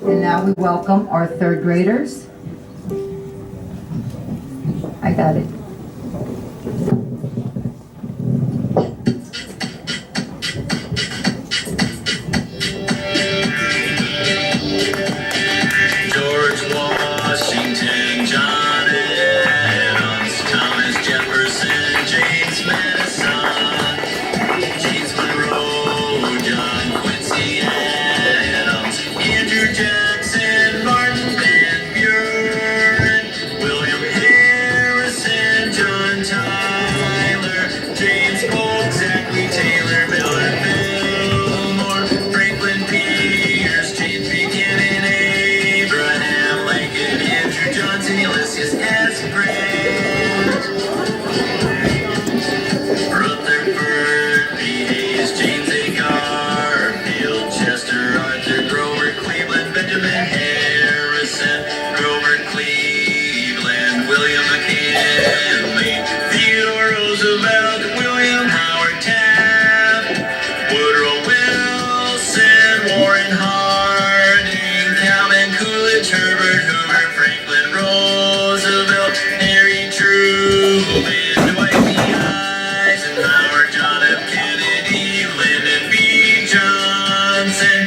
And now we welcome our third graders. I got it. George Washington, John Adams, Thomas Jefferson, James Madison, James Monroe, John Quincy Adams, Andrew Jackson, Martin Van Buren, William Harrison, John Tyler, James Polk, Zachary Taylor, Miller Fillmore, Franklin Pierce, James Buchanan, Abraham Lincoln, Andrew Johnson, Ulysses S. Grant, Rutherford B. Hayes, James A. Garfield, Chester Arthur, Grover Cleveland, Benjamin Harrison, Grover Cleveland, William McKinley, Theodore Roosevelt, William Howard Taft, Woodrow Wilson, Warren Harding, Calvin Coolidge, Herbert Hoover, Franklin Roosevelt, Harry Truman, Dwight D. Eisenhower, John F. Kennedy, Lyndon B. Johnson.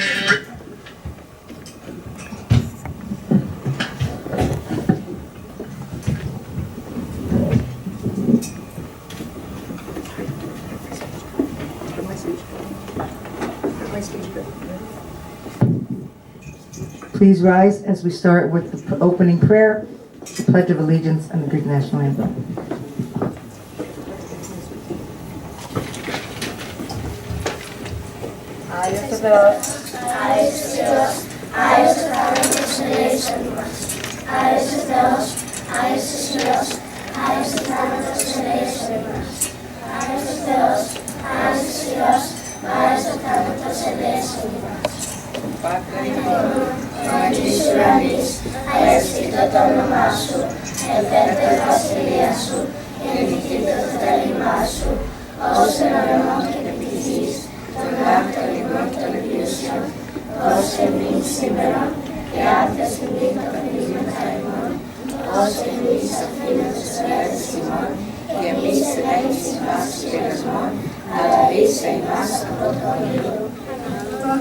Please rise as we start with the opening prayer, the Pledge of Allegiance, and the Greek National Anthem. Άγιος ο Θεός, Άγιος ο Θεός, Άγιος ο θάνατος ελέησον ημάς. Άγιος ο Θεός, Άγιος ο Θεός, Άγιος ο θάνατος ελέησον ημάς. Άγιος ο Θεός, Άγιος ο Θεός, Άγιος ο θάνατος ελέησον ημάς. Πατρίς ουρανής, αγιαστήτω το όνομά σου, ελθέτω η βασιλεία σου, γεννηθήτω το θέλημά σου, ως εν ουρανόν και επί της γης, των άκτων ημών των πλούσιων, ως εμείς σήμερα και άφες εμείς το πνεύματα ημών, ως εμείς αφήνω τους φέρες ημών, και εμείς ελέγχεις ημάς πειρασμών, αλλά ρίσε ημάς από το όνειρο.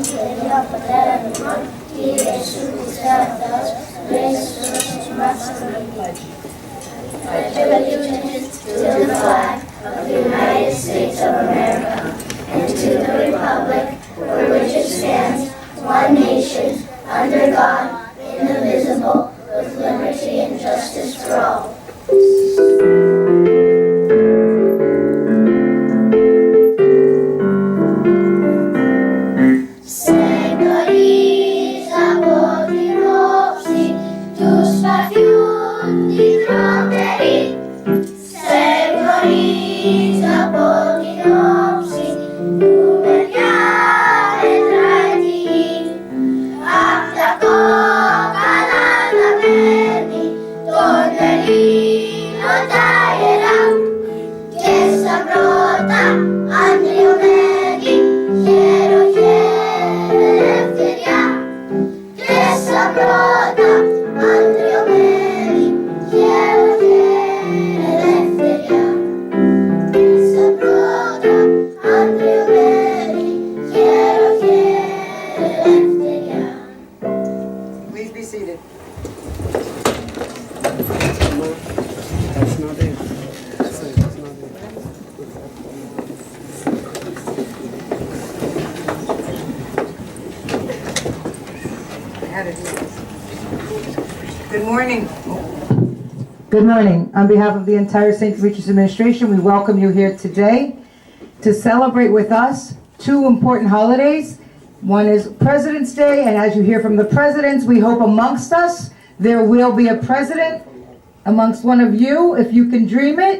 Κύριε Πατέρα ημών, Κύριε Ιησού Χριστέ ο Θεός, Ιησούς Χριστός ημάς αμήν. I pledge allegiance to the flag of the United States of America and to the republic for which it stands, one nation, under God, indivisible, with liberty and justice for all. Good morning. Good morning. On behalf of the entire St. Demetrius administration, we welcome you here today to celebrate with us two important holidays. One is President's Day, and as you hear from the presidents, we hope amongst us there will be a president amongst one of you. If you can dream it,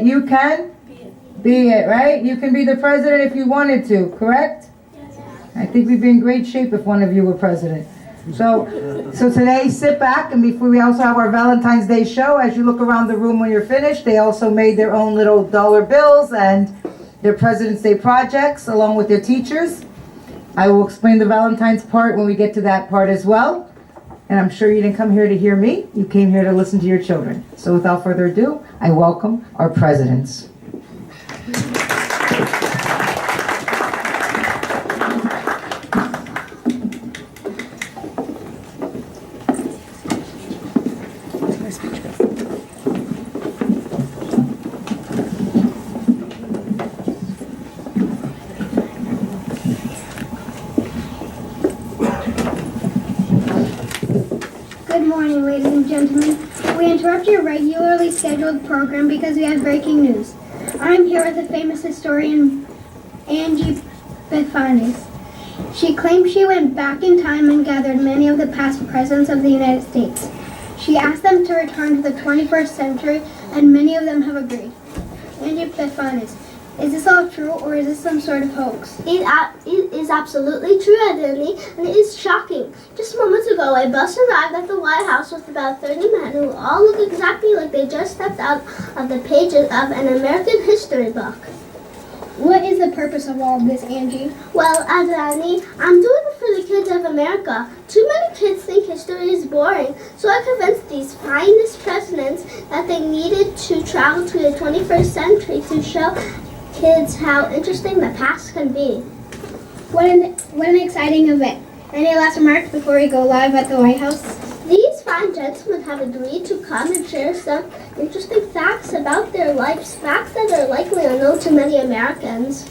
you can be it, right? You can be the president if you wanted to, correct? I think we'd be in great shape if one of you were president. So today, sit back, and before we also have our Valentine's Day show. As you look around the room when you're finished, they also made their own little dollar bills and their President's Day projects along with their teachers. I will explain the Valentine's part when we get to that part as well. And I'm sure you didn't come here to hear me. You came here to listen to your children. So without further ado, I welcome our presidents. Good morning, ladies and gentlemen. We interrupt your regularly scheduled program because we have breaking news. I'm here with the famous historian Angie Befanis. She claims she went back in time and gathered many of the past presidents of the United States. She asked them to return to the 21st century, and many of them have agreed. Angie Befanis, is this all true, or is this some sort of hoax? It is absolutely true, Identity, and it is shocking. Just moments ago, a bus arrived at the White House with about 30 men who all look exactly like they just stepped out of the pages of an American history book. What is the purpose of all of this, Angie? Well, Adani, I'm doing it for the kids of America. Too many kids think history is boring, so I convinced these finest presidents that they needed to travel to the 21st century to show kids how interesting the past can be. What an exciting event. Any last remarks before we go live at the White House? These fine gentlemen have agreed to come and share some interesting facts about their lives, facts that are likely unknown to many Americans.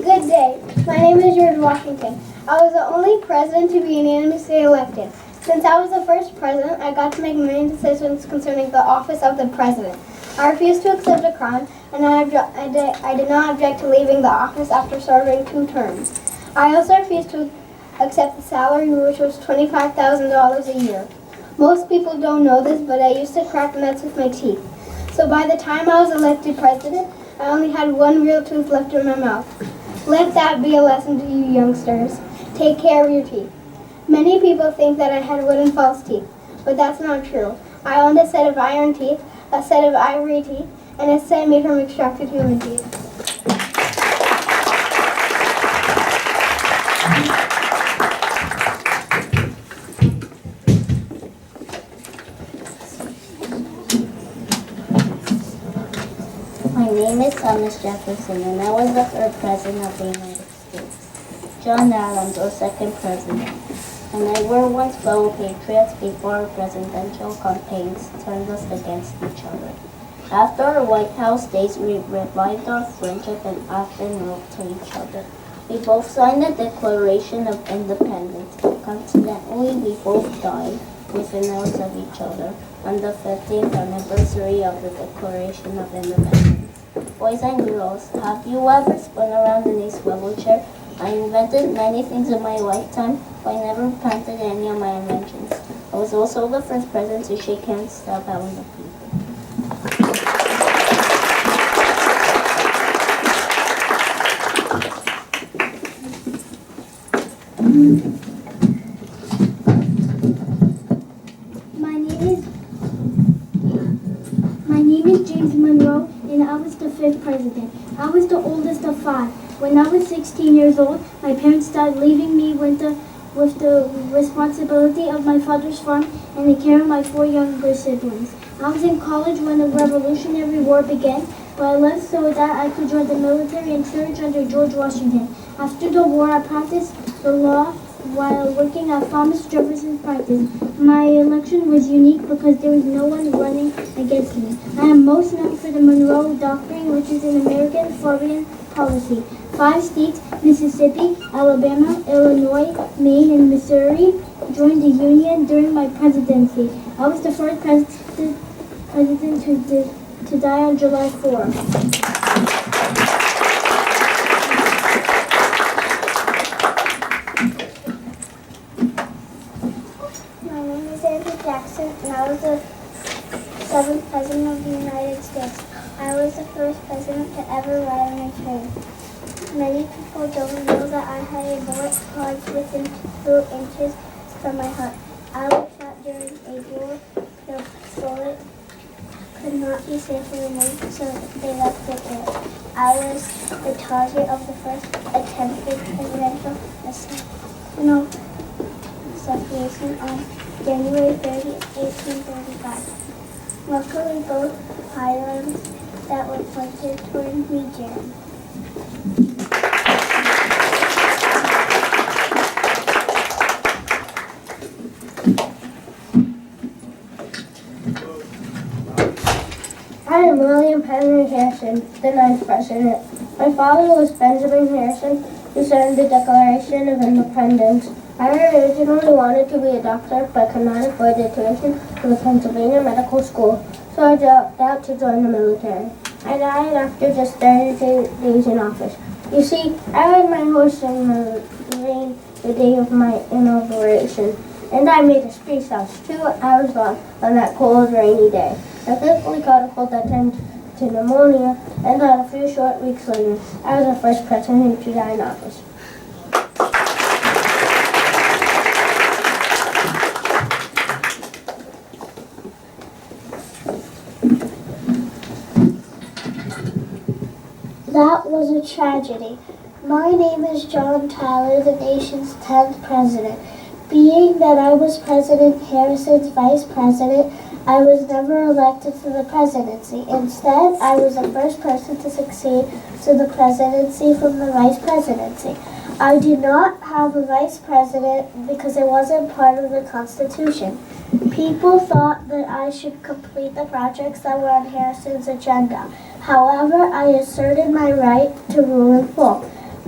Good day. My name is George Washington. I was the only president to be unanimously elected. Since I was the first president, I got to make many decisions concerning the office of the president. I refused to accept a crown, and I did not object to leaving the office after serving 2 terms. I also refused to accept the salary, which was $25,000 a year. Most people don't know this, but I used to crack nuts with my teeth. So by the time I was elected president, I only had 1 real tooth left in my mouth. Let that be a lesson to you youngsters. Take care of your teeth. Many people think that I had wooden false teeth, but that's not true. I owned a set of iron teeth, a set of ivory teeth, and a set made from extracted human teeth. My name is Thomas Jefferson, and I was the 3rd President of the United States. John Adams was 2nd President, and I were once fellow patriots before our presidential campaigns turned us against each other. After our White House days, we revived our friendship and often wrote to each other. We both signed the Declaration of Independence. Coincidentally, we both died within hours of each other on the 50th anniversary of the Declaration of Independence. Boys and girls, have you ever spun around in a swivel chair? I invented many things in my lifetime, but I never patented any of my inventions. I was also the first president to shake hands, stop bowing to people. My name is James Monroe, and I was the 5th president. I was the oldest of 5. When I was 16 years old, my parents died, leaving me with the responsibility of my father's farm and the care of my 4 younger siblings. I was in college when the Revolutionary War began, but I left so that I could join the military and serve under George Washington. After the war, I practiced the law while working at Thomas Jefferson's practice. My election was unique because there was no one running against me. I am most known for the Monroe Doctrine, which is an American foreign policy. 5 states, Mississippi, Alabama, Illinois, Maine, and Missouri, joined the Union during my presidency. I was the first president to die on July 4. Jackson, and I was the 7th President of the United States. I was the first president to ever ride on a train. Many people don't know that I had a bullet lodged within 2 inches from my heart. I was shot during a war. The bullet could not be safely removed, so they left it there. I was the target of the first attempted presidential assassination on January 30, 1835. Luckily, both firearms that were pointed toward me jammed. I am William Henry Harrison, the 9th President. My father was Benjamin Harrison, who signed the Declaration of Independence. I originally wanted to be a doctor, but could not afford the tuition to the Pennsylvania Medical School, so I dropped out to join the military. I died after just 30 days in office. You see, I rode my horse in the rain the day of my inauguration, and I made a speech that was 2 hours long on that cold, rainy day. I quickly caught a cold that turned to pneumonia, and died a few short weeks later. I was the first president to die in office. That was a tragedy. My name is John Tyler, the nation's 10th president. Being that I was President Harrison's vice president, I was never elected to the presidency. Instead, I was the first person to succeed to the presidency from the vice presidency. I did not have a vice president because it wasn't part of the Constitution. People thought that I should complete the projects that were on Harrison's agenda. However, I asserted my right to rule in full.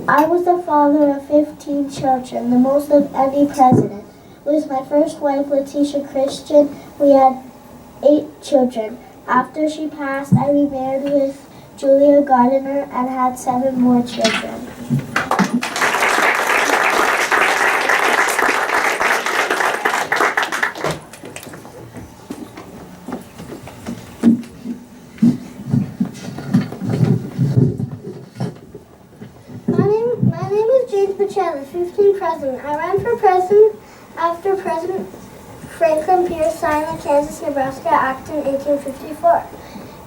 I was the father of 15 children, the most of any president. With my first wife, Letitia Christian, we had 8 children. After she passed, I remarried with Julia Gardiner and had 7 more children. My name is James Bocelli, 15th president. I ran for president after President Franklin Pierce signed the Kansas-Nebraska Act in 1854,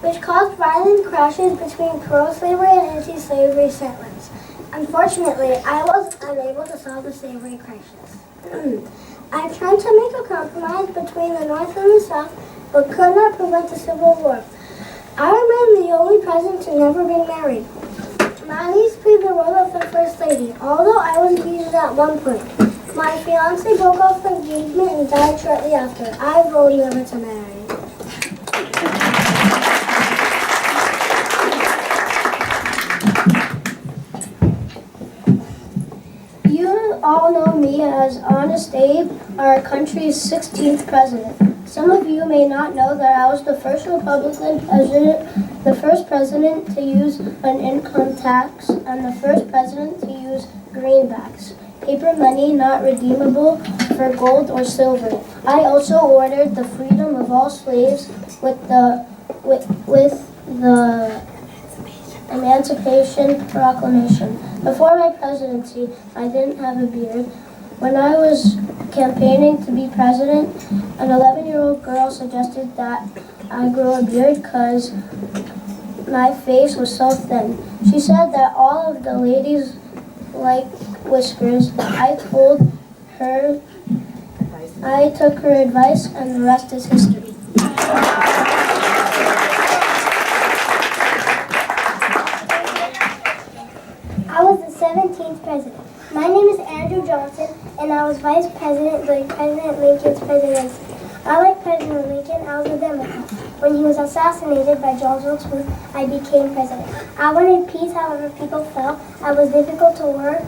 which caused violent crashes between pro-slavery and anti-slavery settlers. Unfortunately, I was unable to solve the slavery crisis. I tried to make a compromise between the North and the South, but could not prevent the Civil War. I remain the only president to never be married. My niece played the role of the First Lady, although I was engaged at one point. My fiancé broke off the engagement and died shortly after. I vowed never to marry. You all know me as Honest Abe, our country's 16th president. Some of you may not know that I was the first Republican president, the first president to use an income tax, and the first president to use greenbacks, paper money not redeemable for gold or silver. I also ordered the freedom of all slaves with the Emancipation Proclamation. Before my presidency, I didn't have a beard. When I was campaigning to be president, an 11-year-old girl suggested that I grow a beard because my face was so thin. She said that all of the ladies like whiskers. I took her advice, and the rest is history. I was the 17th president. My name is Andrew Johnson, and I was vice president during President Lincoln's presidency. Unlike President Lincoln, I was a Democrat. When he was assassinated by George Washington, I became president. I wanted peace, however people felt I was difficult to work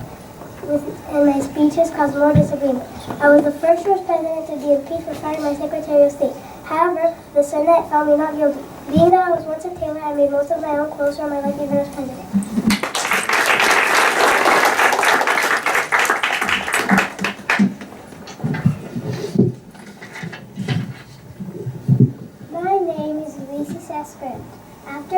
with, and my speeches caused more disagreement. I was the first U.S. president to be impeached for firing my Secretary of State. However, the Senate found me not guilty. Being that I was once a tailor, I made most of my own clothes for my life even as president.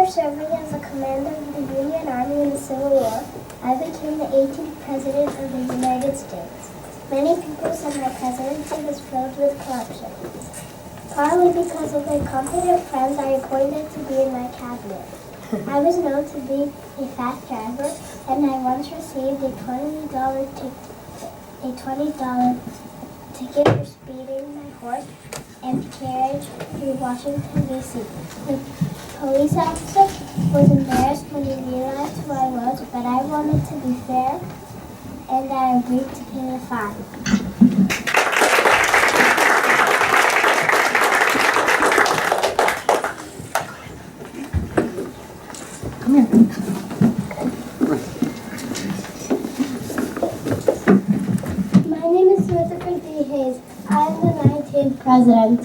After serving as a commander of the Union Army in the Civil War, I became the 18th President of the United States. Many people said my presidency was filled with corruption. Partly because of the competent friends I appointed to be in my cabinet. I was known to be a fast driver, and I once received a $20 ticket for speeding my horse and carriage through Washington, D.C. The police officer was embarrassed when he realized who I was, but I wanted to be fair, and I agreed to pay the fine. Come here. My name is Samantha D. Hayes. I am the 19th president.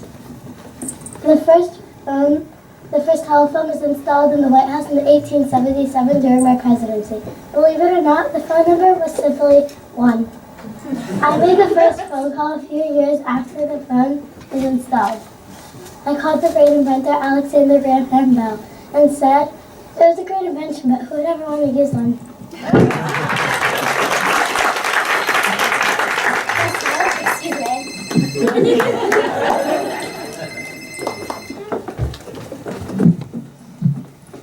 The first telephone was installed in the White House in 1877 during my presidency. Believe it or not, the phone number was simply 1. I made the first phone call a few years after the phone was installed. I called the great inventor Alexander Graham Bell and said, "It was a great invention, but who would ever want to use one?"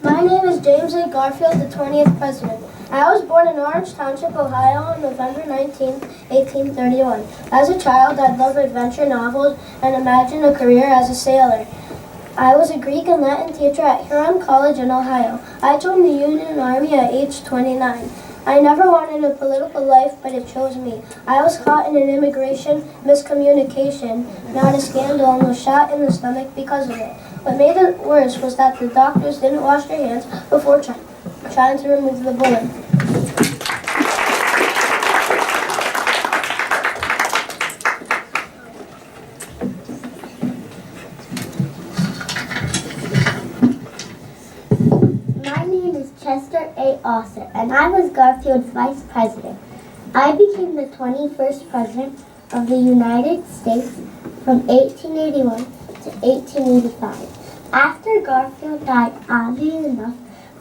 My name is James A. Garfield, the 20th president. I was born in Orange Township, Ohio on November 19, 1831. As a child, I loved adventure novels and imagined a career as a sailor. I was a Greek and Latin teacher at Huron College in Ohio. I joined the Union Army at age 29. I never wanted a political life, but it chose me. I was caught in an immigration miscommunication, not a scandal, and was shot in the stomach because of it. What made it worse was that the doctors didn't wash their hands before trying to remove the bullet. Chester A. Osser, and I was Garfield's vice president. I became the 21st president of the United States from 1881 to 1885. After Garfield died, oddly enough,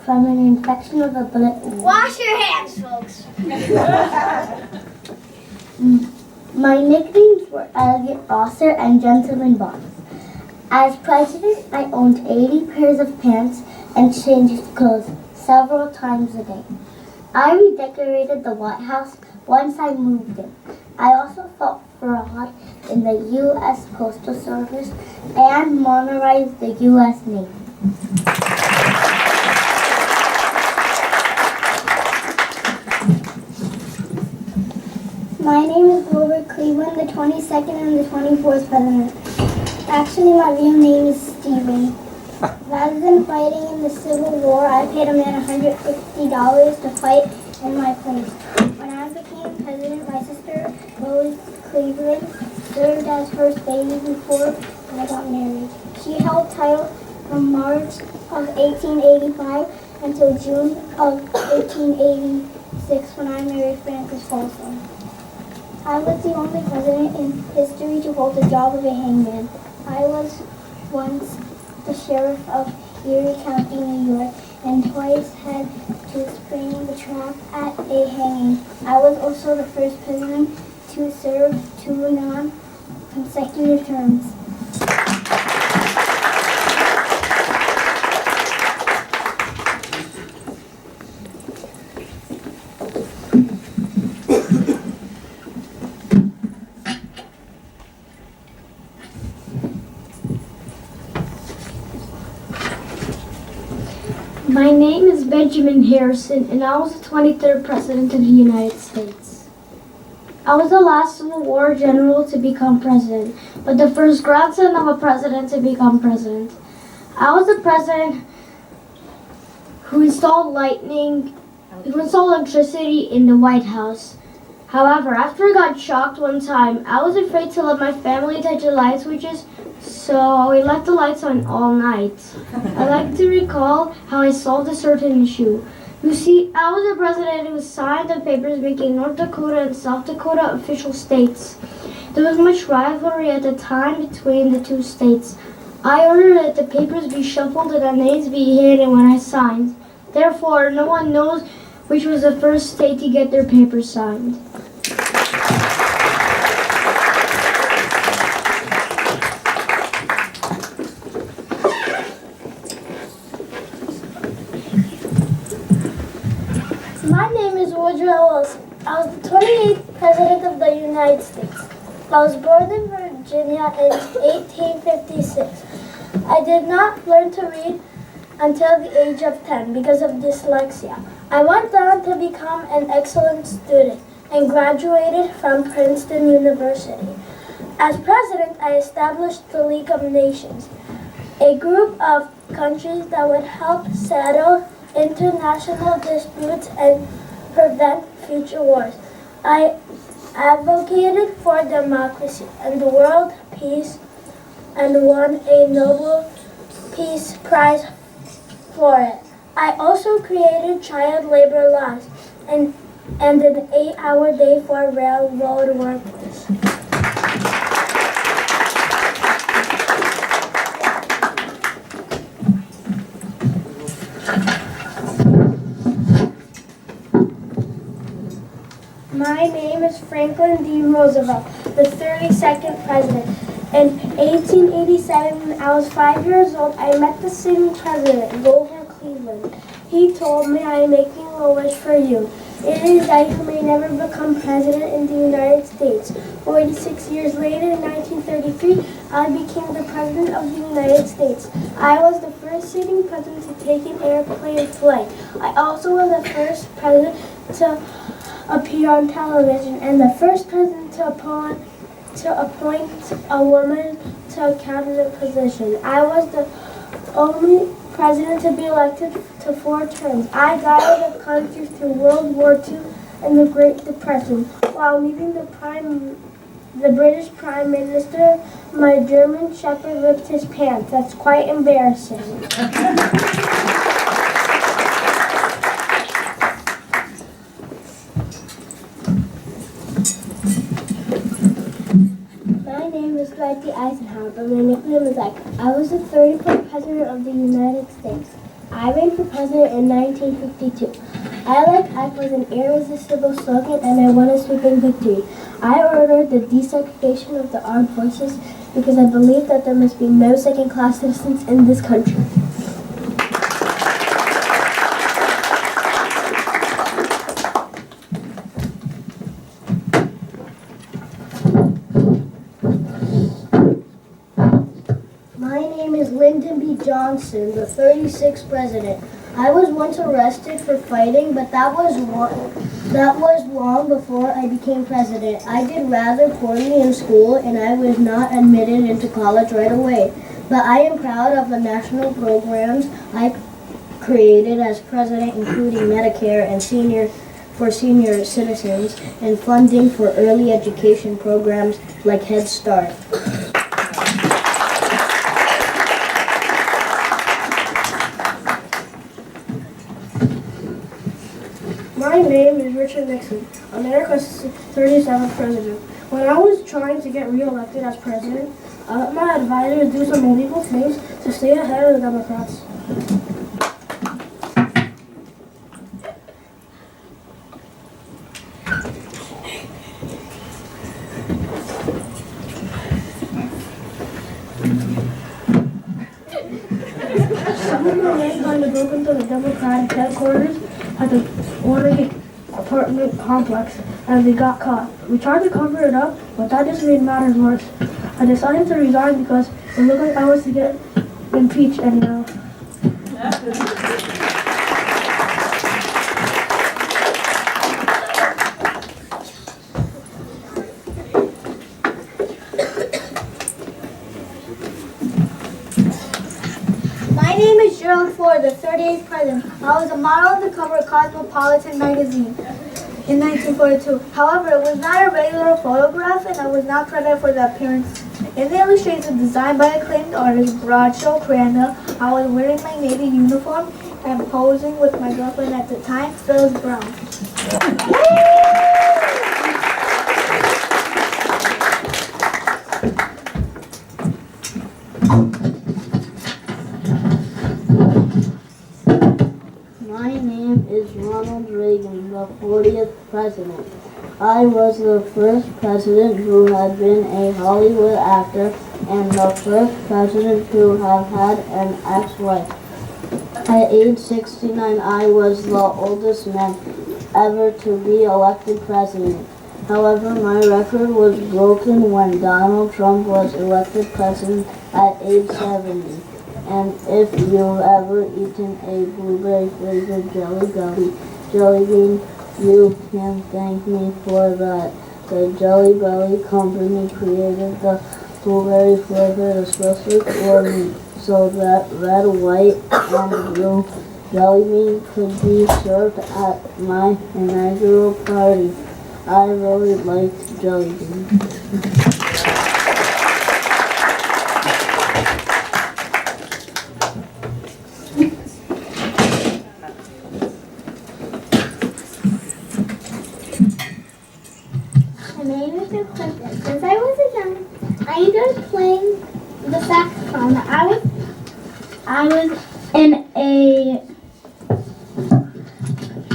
from an infection of a bullet wound. Wash your hands, folks! My nicknames were Elegant Osser and Gentleman Boss. As president, I owned 80 pairs of pants and changed clothes several times a day. I redecorated the White House once I moved in. I also fought fraud in the U.S. Postal Service and modernized the U.S. Navy. My name is Grover Cleveland, the 22nd and the 24th president. Actually, my real name is Stephen. Rather than fighting in the Civil War, I paid a man $150 to fight in my place. When I became president, my sister, Rose Cleveland, served as first lady before I got married. She held title from March of 1885 until June of 1886 when I married Francis Folsom. I was the only president in history to hold the job of a hangman. I was once the sheriff of Erie County, New York, and twice had to spring the trap at a hanging. I was also the first president to serve 2 non-consecutive terms. My name is Benjamin Harrison, and I was the 23rd President of the United States. I was the last Civil War general to become president, but the first grandson of a president to become president. I was the president who installed electricity in the White House. However, after I got shocked one time, I was afraid to let my family touch the light switches, so we left the lights on all night. I like to recall how I solved a certain issue. You see, I was the president who signed the papers making North Dakota and South Dakota official states. There was much rivalry at the time between the two states. I ordered that the papers be shuffled and the names be hidden when I signed. Therefore, no one knows which was the first state to get their papers signed. My name is Woodrow Wilson. I was the 28th President of the United States. I was born in Virginia in 1856. I did not learn to read until the age of 10 because of dyslexia. I went on to become an excellent student and graduated from Princeton University. As president, I established the League of Nations, a group of countries that would help settle international disputes and prevent future wars. I advocated for democracy and the world peace and won a Nobel Peace Prize for it. I also created child labor laws and an 8-hour day for railroad workers. My name is Franklin D. Roosevelt, the 32nd President. In 1887, when I was 5 years old, I met the sitting president, Grover Cleveland. He told me, I am making a wish for you. It is that you may never become president in the United States. 46 years later, in 1933, I became the president of the United States. I was the first sitting president to take an airplane flight. I also was the first president to appear on television and the first president to appoint a woman to a cabinet position. I was the only president to be elected to 4 terms. I guided the country through World War II and the Great Depression. While leaving the British Prime Minister, my German Shepherd ripped his pants. That's quite embarrassing. My name is Dwight Eisenhower, but my nickname is Ike. I was the 34th President of the United States. I ran for president in 1952. I like Ike was an irresistible slogan and I won a sweeping victory. I ordered the desegregation of the armed forces because I believe that there must be no second-class citizens in this country. My name is Lyndon B. Johnson, the 36th President. I was once arrested for fighting, but that was long before I became president. I did rather poorly in school, and I was not admitted into college right away. But I am proud of the national programs I created as president, including Medicare and senior citizens, and funding for early education programs like Head Start. My name is Richard Nixon, America's 37th president. When I was trying to get reelected as president, I let my advisor do some illegal things to stay ahead of the Democrats. Someone kind of broke into the Democratic headquarters at the Ornate apartment complex, and they got caught. We tried to cover it up, but that just made matters worse. I decided to resign because it looked like I was to get impeached anyhow. My name is Gerald Ford, the 38th President. I was a model on the cover of Cosmopolitan magazine in 1942. However, it was not a regular photograph and I was not credited for the appearance. In the illustration designed by acclaimed artist Bradshaw Crandall, I was wearing my Navy uniform and posing with my girlfriend at the time, Phyllis Brown. 40th president. I was the first president who had been a Hollywood actor and the first president to have had an ex-wife. At age 69, I was the oldest man ever to be elected president. However, my record was broken when Donald Trump was elected president at age 70. And if you've ever eaten a blueberry-flavored jelly bean, you can thank me for that. The Jelly Belly company created the blueberry flavor especially for me, so that red, white, and blue jelly bean could be served at my inaugural party. I really liked jelly beans. My name is Clinton. Since I was a young, I enjoyed playing the saxophone. My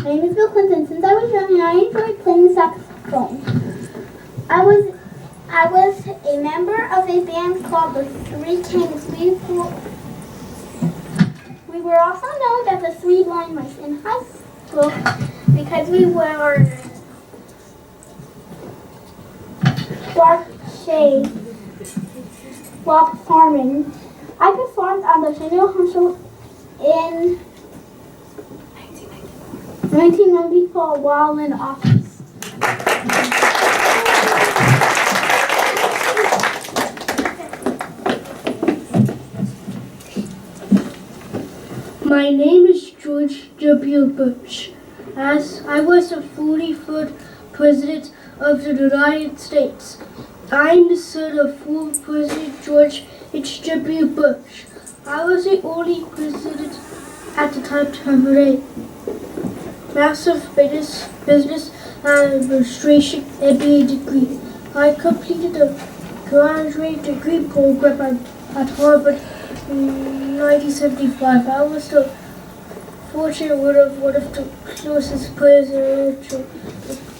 name is Bill Clinton. Since I was young, I enjoyed playing the saxophone. I was a member of a band called the Three Kings. We were also known as the Three Blind Mice in high school because we were dark shades while performing. I performed on the Centennial Show in 1994 while in office. My name is George W. Bush. As I was the 43rd President of the United States, I'm the son of former President George H.W. Bush. I was the only president at the time to have a massive business administration MBA degree. I completed a graduate degree program at Harvard in 1975. I was the fortunate one of the closest presidential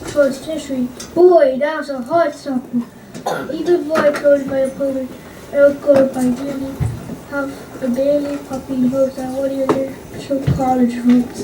trust history. Boy, that was a hard stopper. Even though I told my opponent, Elko, if I didn't have a daily puppy votes, I wanted to show college votes.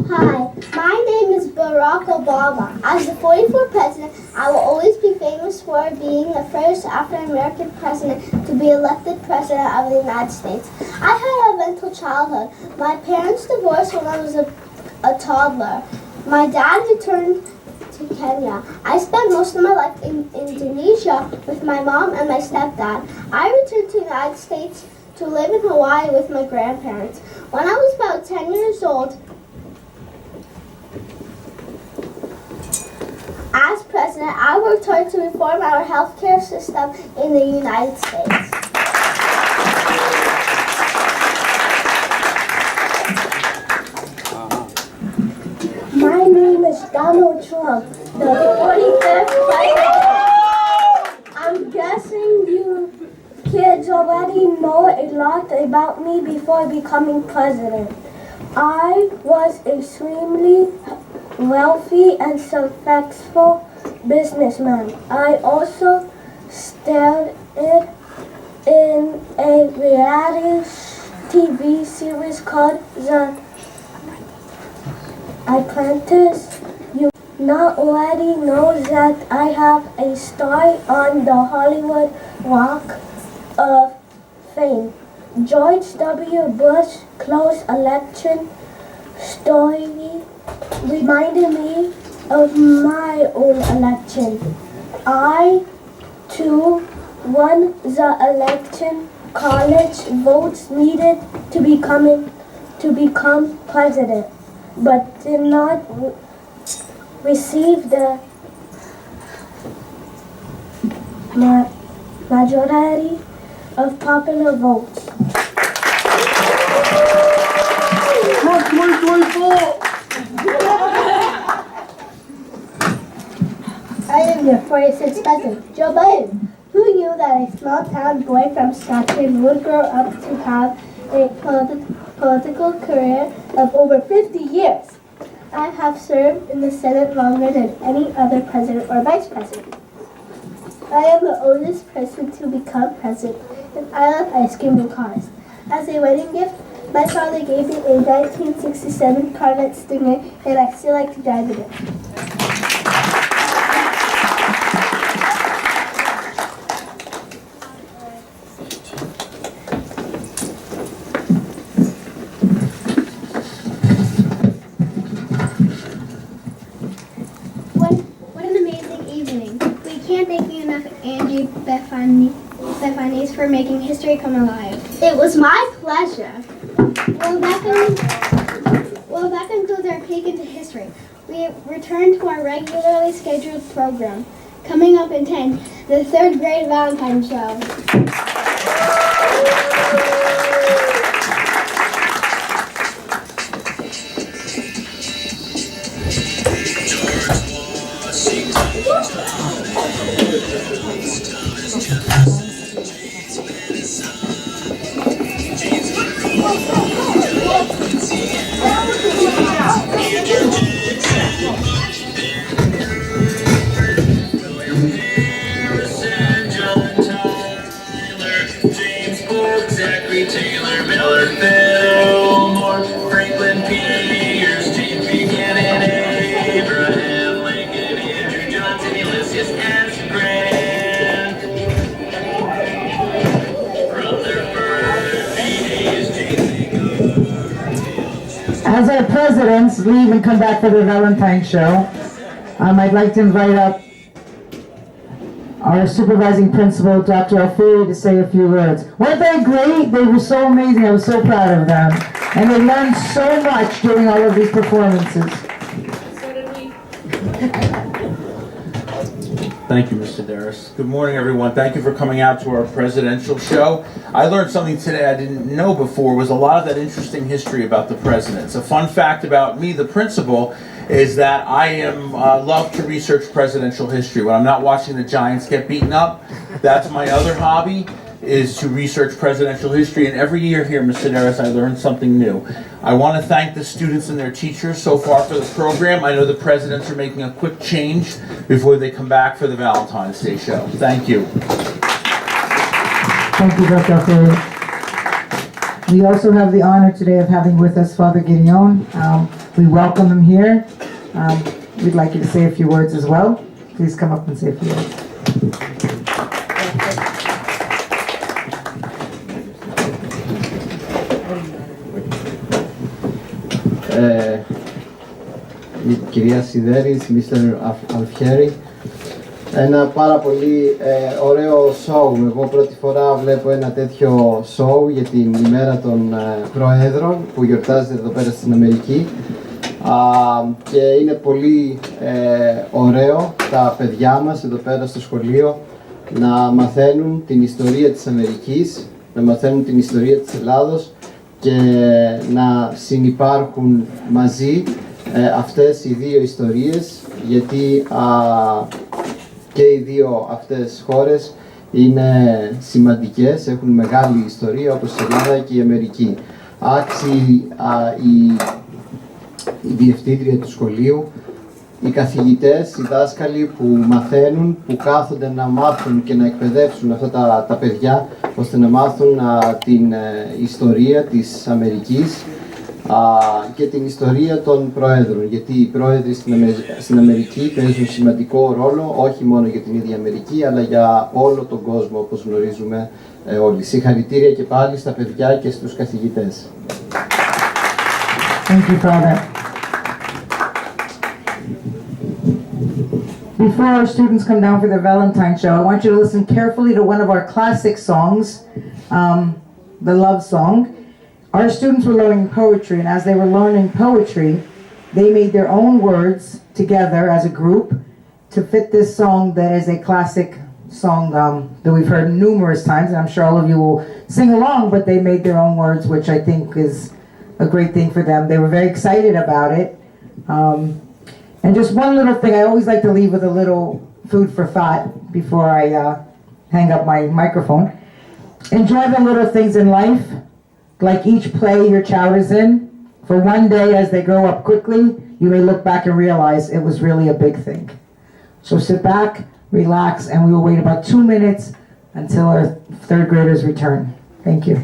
Hi, my name is Barack Obama. As the 44th president, I will always be famous for being the first African-American president to be elected president of the United States. I had a mental childhood. My parents divorced when I was a toddler. My dad returned to Kenya. I spent most of my life in Indonesia with my mom and my stepdad. I returned to the United States to live in Hawaii with my grandparents. When I was about 10 years old, as president, I worked hard to reform our healthcare system in the United States. My name is Donald Trump, the 45th president. I'm guessing you kids already know a lot about me before becoming president. I was extremely wealthy and successful businessman. I also starred in a reality TV series called The Apprentice. You not already know that I have a star on the Hollywood Walk of Fame. George W. Bush close election story reminded me of my own election. I, too, won the election. College votes needed to become president, but did not receive the majority of popular votes. March 2024! I am your 46th president, Joe Biden. Who knew that a small town boy from Scotland would grow up to have a political career of over 50 years? I have served in the Senate longer than any other president or vice president. I am the oldest person to become president, and I love ice cream and cars. As a wedding gift, my father gave me a 1967 Corvette Stinger, and I still like to drive it. What an amazing evening. We can't thank you enough, Angie Bethanies, for making history come alive. It was my pleasure. Well, that concludes our peek into history. We return to our regularly scheduled program. Coming up in 10, the 3rd grade Valentine show. Taylor, Miller, Fillmore, Franklin, Pierce, James Buchanan, Abraham Lincoln, Andrew Johnson, Ulysses S. Grant. Rutherford, B.A.'s James. As our presidents leave and come back for the Valentine show, I'd like to invite up our supervising principal, Dr. Alfieri, to say a few words. Weren't they great? They were so amazing. I was so proud of them. And they learned so much during all of these performances. So did we. Thank you, Mr. Darris. Good morning, everyone. Thank you for coming out to our presidential show. I learned something today I didn't know before, was a lot of that interesting history about the presidents. A fun fact about me, the principal, is that I love to research presidential history. When I'm not watching the Giants get beaten up, that's my other hobby, is to research presidential history. And every year here, Mr. Darris, I learn something new. I want to thank the students and their teachers so far for the program. I know the presidents are making a quick change before they come back for the Valentine's Day show. Thank you. Thank you, Dr. Alfieri. We also have the honor today of having with us Father Gideon. We welcome him here. We'd like you to say a few words as well. Please come up and say a few words. Κυρία Σιδέρης, Mr. Alfieri. Ένα πάρα πολύ ωραίο σόου. Εγώ πρώτη φορά βλέπω ένα τέτοιο σόου για την ημέρα των Προέδρων που γιορτάζεται εδώ πέρα στην Αμερική. Και είναι πολύ ωραίο τα παιδιά μας εδώ πέρα στο σχολείο να μαθαίνουν την ιστορία της Αμερικής, να μαθαίνουν την ιστορία της Ελλάδος και να συνυπάρχουν μαζί αυτές οι δύο ιστορίες, γιατί και οι δύο αυτές χώρες είναι σημαντικές, έχουν μεγάλη ιστορία όπως η Ελλάδα και η Αμερική. Άξιοι η διευθύντρια του σχολείου, οι καθηγητές, οι δάσκαλοι που μαθαίνουν, που κάθονται να μάθουν και να εκπαιδεύσουν αυτά τα παιδιά, ώστε να μάθουν την ιστορία της Αμερικής και την ιστορία των Προέδρων, γιατί οι Πρόεδροι στην Αμερική παίζουν σημαντικό ρόλο, όχι μόνο για την ίδια Αμερική, αλλά για όλο τον κόσμο, όπως γνωρίζουμε όλοι. Συγχαρητήρια και πάλι στα παιδιά και στους καθηγητές. Thank you, Father. Before our students come down for their Valentine show, I want you to listen carefully to one of our classic songs, the love song. Our students were learning poetry, and as they were learning poetry, they made their own words together as a group to fit this song that is a classic song that we've heard numerous times, and I'm sure all of you will sing along, but they made their own words, which I think is a great thing for them. They were very excited about it. And just one little thing, I always like to leave with a little food for thought before I hang up my microphone. Enjoy the little things in life, like each play your child is in. For one day, as they grow up quickly, you may look back and realize it was really a big thing. So sit back, relax, and we will wait about 2 minutes until our third graders return. Thank you.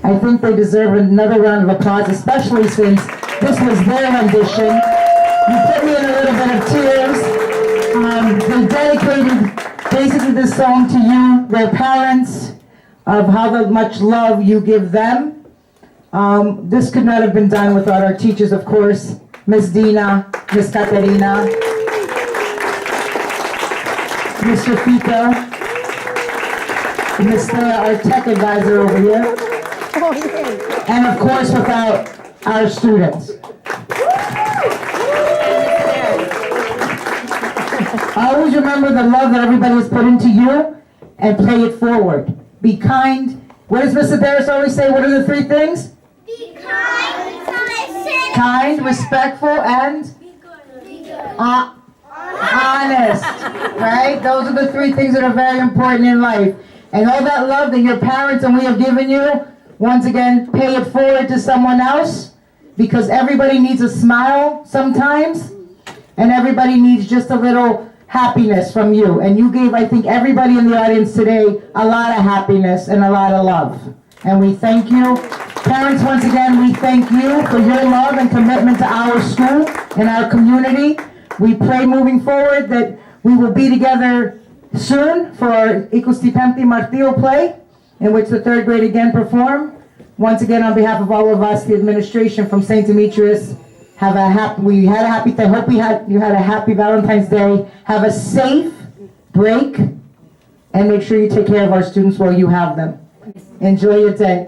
I think they deserve another round of applause, especially since this was their rendition. You put me in a little bit of tears. They dedicated basically this song to you, their parents, of how much love you give them. This could not have been done without our teachers, of course, Miss Dina, Miss Katerina, Mr. Fito, Miss Thea, our tech advisor over here, and of course without our students. Always remember the love that everybody has put into you and pay it forward. Be kind. What does Mr. Sedaris always say? What are the three things? Be kind, listen, Kind, respectful, and honest. Right? Those are the three things that are very important in life. And all that love that your parents and we have given you, once again, pay it forward to someone else, because everybody needs a smile sometimes, and everybody needs just a little happiness from you. And you gave, I think, everybody in the audience today a lot of happiness and a lot of love. And we thank you. Parents, once again, we thank you for your love and commitment to our school and our community. We pray moving forward that we will be together soon for our Ikustipemti Martillo play, in which the third grade again perform. Once again, on behalf of all of us, the administration from St. Demetrius, we had a happy day. Hope you had a happy Valentine's Day. Have a safe break, and make sure you take care of our students while you have them. Enjoy your day.